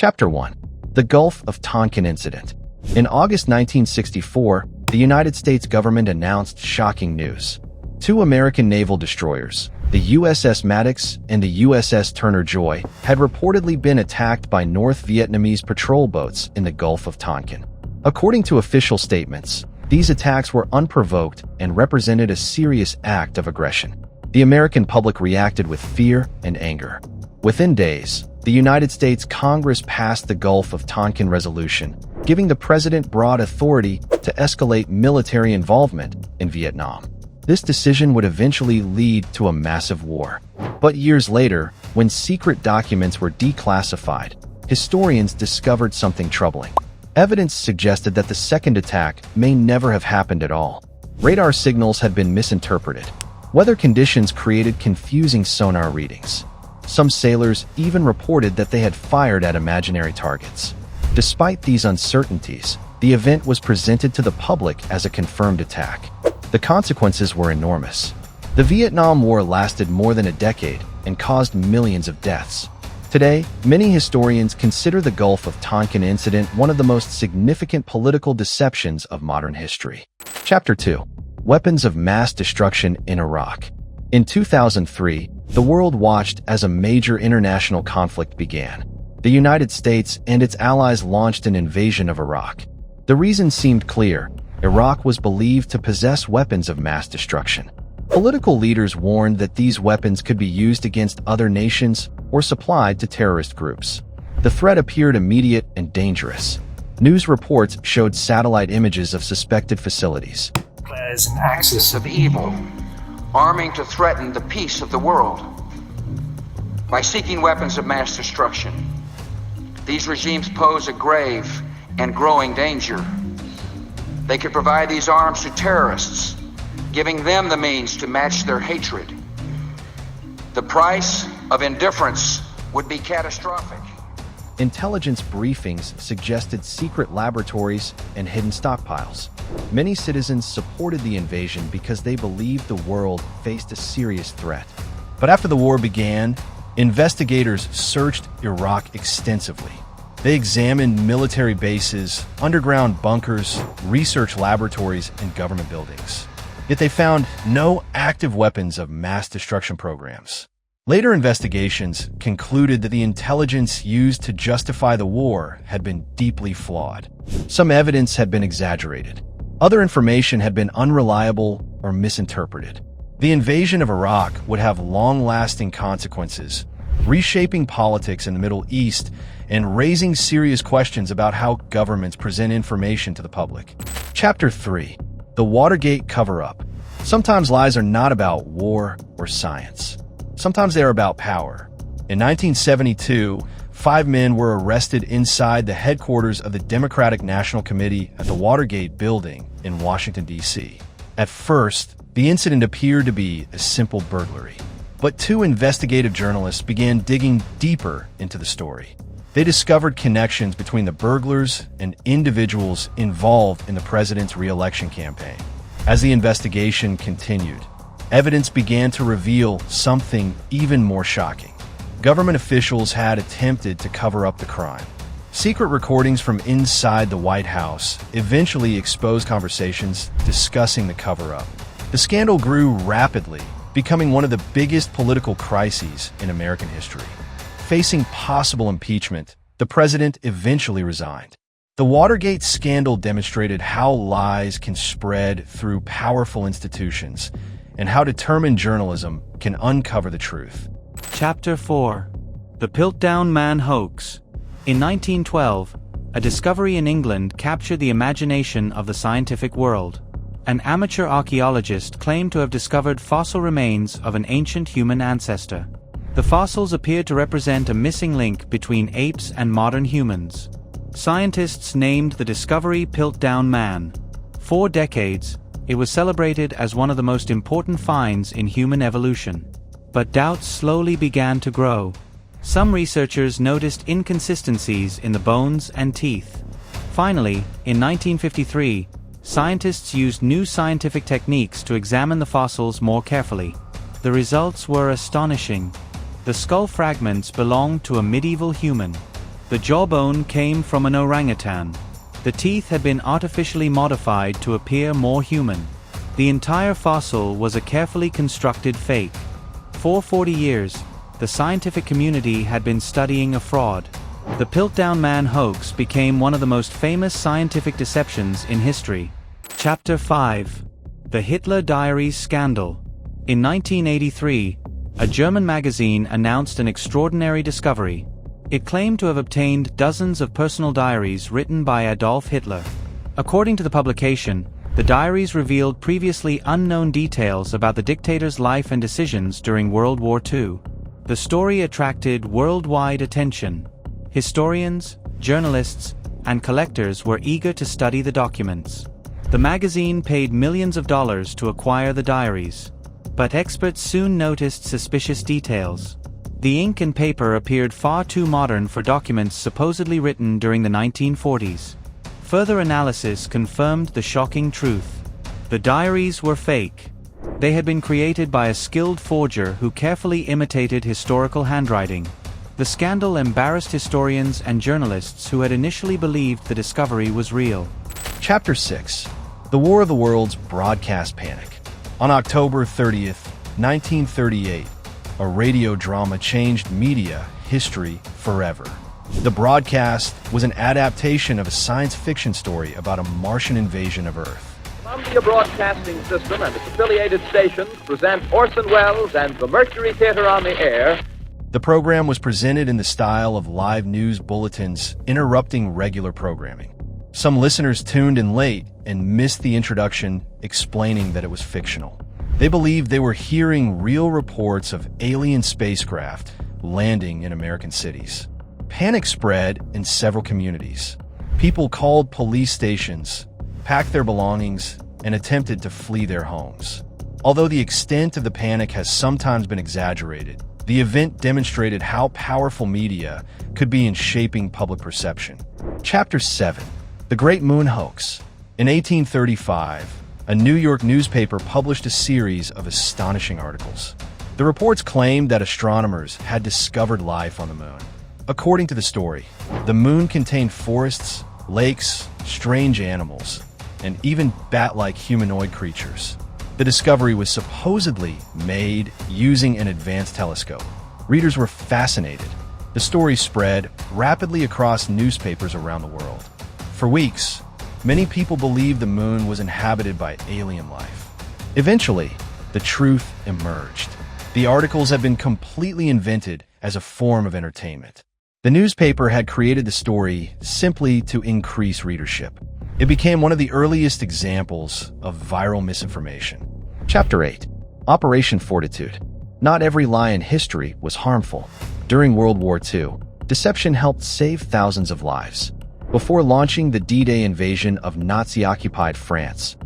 Chapter 1. The Gulf of Tonkin Incident. In August 1964, the United States government announced shocking news. Two American naval destroyers, the USS Maddox and the USS Turner Joy, had reportedly been attacked by North Vietnamese patrol boats in the Gulf of Tonkin. According to official statements, these attacks were unprovoked and represented a serious act of aggression. The American public reacted with fear and anger. Within days, the United States Congress passed the Gulf of Tonkin Resolution, giving the president broad authority to escalate military involvement in Vietnam. This decision would eventually lead to a massive war. But years later, when secret documents were declassified, historians discovered something troubling. Evidence suggested that the second attack may never have happened at all. Radar signals had been misinterpreted. Weather conditions created confusing sonar readings. Some sailors even reported that they had fired at imaginary targets. Despite these uncertainties, the event was presented to the public as a confirmed attack. The consequences were enormous. The Vietnam War lasted more than a decade and caused millions of deaths. Today, many historians consider the Gulf of Tonkin incident one of the most significant political deceptions of modern history. Chapter 2. Weapons of Mass Destruction in Iraq. In 2003, the world watched as a major international conflict began. The United States and its allies launched an invasion of Iraq. The reason seemed clear. Iraq was believed to possess weapons of mass destruction. Political leaders warned that these weapons could be used against other nations or supplied to terrorist groups. The threat appeared immediate and dangerous. News reports showed satellite images of suspected facilities. As an axis of evil, arming to threaten the peace of the world. By seeking weapons of mass destruction, these regimes pose a grave and growing danger. They could provide these arms to terrorists, giving them the means to match their hatred. The price of indifference would be catastrophic. Intelligence briefings suggested secret laboratories and hidden stockpiles. Many citizens supported the invasion because they believed the world faced a serious threat. But after the war began, investigators searched Iraq extensively. They examined military bases, underground bunkers, research laboratories, and government buildings. Yet they found no active weapons of mass destruction programs. Later investigations concluded that the intelligence used to justify the war had been deeply flawed. Some evidence had been exaggerated. Other information had been unreliable or misinterpreted. The invasion of Iraq would have long-lasting consequences, reshaping politics in the Middle East and raising serious questions about how governments present information to the public. Chapter 3. The Watergate Cover-Up. Sometimes lies are not about war or science. Sometimes they are about power. In 1972, 5 men were arrested inside the headquarters of the Democratic National Committee at the Watergate building in Washington, D.C. At first, the incident appeared to be a simple burglary. But 2 investigative journalists began digging deeper into the story. They discovered connections between the burglars and individuals involved in the president's re-election campaign. As the investigation continued, evidence began to reveal something even more shocking. Government officials had attempted to cover up the crime. Secret recordings from inside the White House eventually exposed conversations discussing the cover-up. The scandal grew rapidly, becoming one of the biggest political crises in American history. Facing possible impeachment, the president eventually resigned. The Watergate scandal demonstrated how lies can spread through powerful institutions and how determined journalism can uncover the truth. Chapter 4. The Piltdown Man Hoax. In 1912, a discovery in England captured the imagination of the scientific world. An amateur archaeologist claimed to have discovered fossil remains of an ancient human ancestor. The fossils appeared to represent a missing link between apes and modern humans. Scientists named the discovery Piltdown Man. For decades, it was celebrated as one of the most important finds in human evolution. But doubts slowly began to grow. Some researchers noticed inconsistencies in the bones and teeth. Finally, in 1953, scientists used new scientific techniques to examine the fossils more carefully. The results were astonishing. The skull fragments belonged to a medieval human. The jawbone came from an orangutan. The teeth had been artificially modified to appear more human. The entire fossil was a carefully constructed fake. For 40 years, the scientific community had been studying a fraud. The Piltdown Man hoax became one of the most famous scientific deceptions in history. Chapter 5. The Hitler Diaries Scandal. In 1983, a German magazine announced an extraordinary discovery. It claimed to have obtained dozens of personal diaries written by Adolf Hitler. According to the publication, the diaries revealed previously unknown details about the dictator's life and decisions during World War II. The story attracted worldwide attention. Historians, journalists, and collectors were eager to study the documents. The magazine paid millions of dollars to acquire the diaries. But experts soon noticed suspicious details. The ink and paper appeared far too modern for documents supposedly written during the 1940s. Further analysis confirmed the shocking truth. The diaries were fake. They had been created by a skilled forger who carefully imitated historical handwriting. The scandal embarrassed historians and journalists who had initially believed the discovery was real. Chapter 6. The War of the Worlds Broadcast Panic. On October 30th, 1938, a radio drama changed media history forever. The broadcast was an adaptation of a science fiction story about a Martian invasion of Earth. Columbia Broadcasting System and its affiliated stations present Orson Welles and the Mercury Theater on the Air. The program was presented in the style of live news bulletins, interrupting regular programming. Some listeners tuned in late and missed the introduction, explaining that it was fictional. They believed they were hearing real reports of alien spacecraft landing in American cities. Panic spread in several communities. People called police stations, packed their belongings, and attempted to flee their homes. Although the extent of the panic has sometimes been exaggerated, the event demonstrated how powerful media could be in shaping public perception. Chapter 7. The Great Moon Hoax. In 1835, a New York newspaper published a series of astonishing articles. The reports claimed that astronomers had discovered life on the moon. According to the story, the moon contained forests, lakes, strange animals, and even bat-like humanoid creatures. The discovery was supposedly made using an advanced telescope. Readers were fascinated. The story spread rapidly across newspapers around the world. For weeks, many people believed the moon was inhabited by alien life. Eventually, the truth emerged. The articles had been completely invented as a form of entertainment. The newspaper had created the story simply to increase readership. It became one of the earliest examples of viral misinformation. Chapter 8. Operation Fortitude. Not every lie in history was harmful. During World War II, deception helped save thousands of lives. Before launching the D-Day invasion of Nazi-occupied France,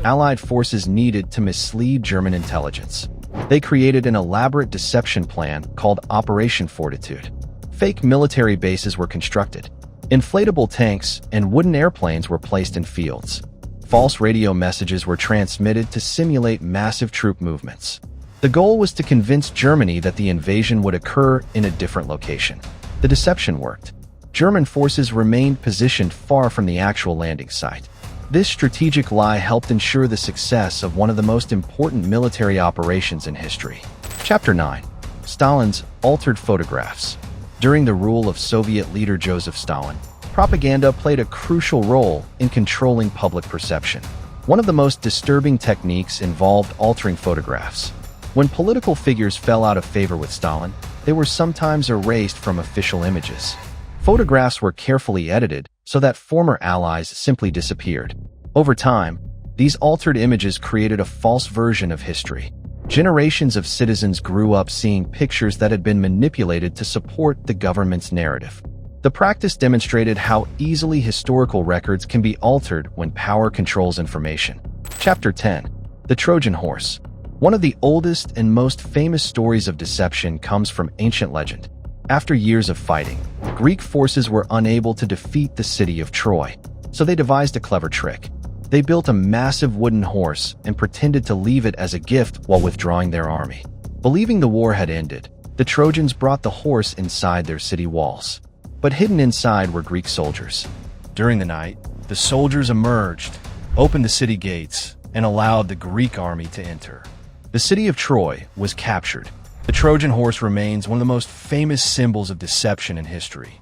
Allied forces needed to mislead German intelligence. They created an elaborate deception plan called Operation Fortitude. Fake military bases were constructed. Inflatable tanks and wooden airplanes were placed in fields. False radio messages were transmitted to simulate massive troop movements. The goal was to convince Germany that the invasion would occur in a different location. The deception worked. German forces remained positioned far from the actual landing site. This strategic lie helped ensure the success of one of the most important military operations in history. Chapter 9. Stalin's altered photographs. During the rule of Soviet leader Joseph Stalin, propaganda played a crucial role in controlling public perception. One of the most disturbing techniques involved altering photographs. When political figures fell out of favor with Stalin, they were sometimes erased from official images. Photographs were carefully edited so that former allies simply disappeared. Over time, these altered images created a false version of history. Generations of citizens grew up seeing pictures that had been manipulated to support the government's narrative. The practice demonstrated how easily historical records can be altered when power controls information. Chapter 10. The Trojan Horse. One of the oldest and most famous stories of deception comes from ancient legend. After years of fighting, Greek forces were unable to defeat the city of Troy, so they devised a clever trick. They built a massive wooden horse and pretended to leave it as a gift while withdrawing their army. Believing the war had ended, The Trojans brought the horse inside their city walls, but hidden inside were Greek soldiers. During the night, the soldiers emerged, opened the city gates, and allowed the Greek army to enter. The city of Troy was captured. The Trojan horse remains one of the most famous symbols of deception in history.